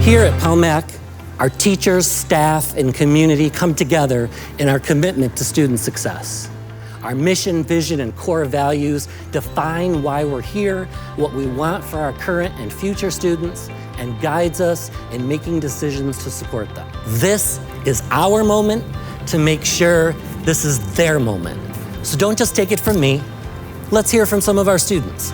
Here at Palmac, our teachers, staff, and community come together in our commitment to student success. Our mission, vision, and core values define why we're here, what we want for our current and future students, and guides us in making decisions to support them. This is our moment to make sure this is their moment. So don't just take it from me. Let's hear from some of our students.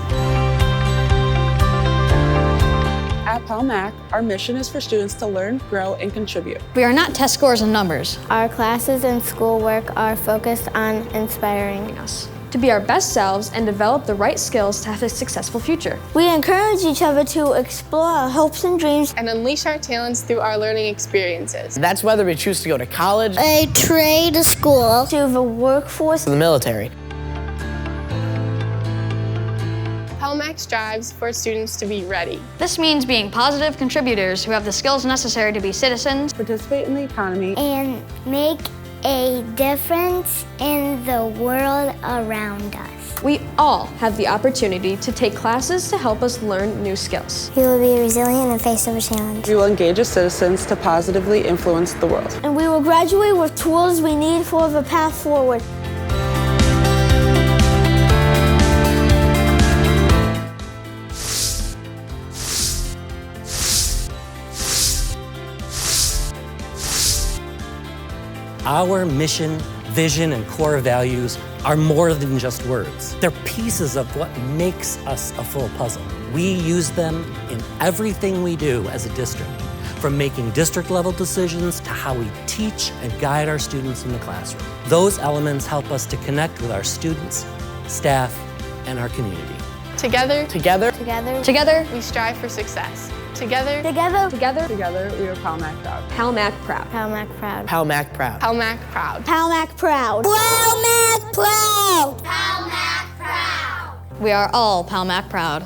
At Palmac, our mission is for students to learn, grow, and contribute. We are not test scores and numbers. Our classes and schoolwork are focused on inspiring Us to be our best selves and develop the right skills to have a successful future. We encourage each other to explore our hopes and dreams and unleash our talents through our learning experiences. That's whether we choose to go to college, a trade school, to the workforce, or the military. Palmac strives for students to be ready. This means being positive contributors who have the skills necessary to be citizens, Participate in the economy, and make a difference in the world around us. We all have the opportunity to take classes to help us learn new skills. We will be resilient in the face of a challenge. we will engage as citizens to positively influence the world. And we will graduate with tools we need for the path forward. Our mission, vision, and core values are more than just words. They're pieces of what makes us a full puzzle. We use them in everything we do as a district, from making district-level decisions to how we teach and guide our students in the classroom. Those elements help us to connect with our students, staff, and our community. Together, Together, we strive for success. Together, together, Together, we are Palmac proud. Palmac proud. Palmac proud. Palmac proud. Palmac proud. Palmac proud. Palmac proud. Palmac proud. We are all Palmac proud.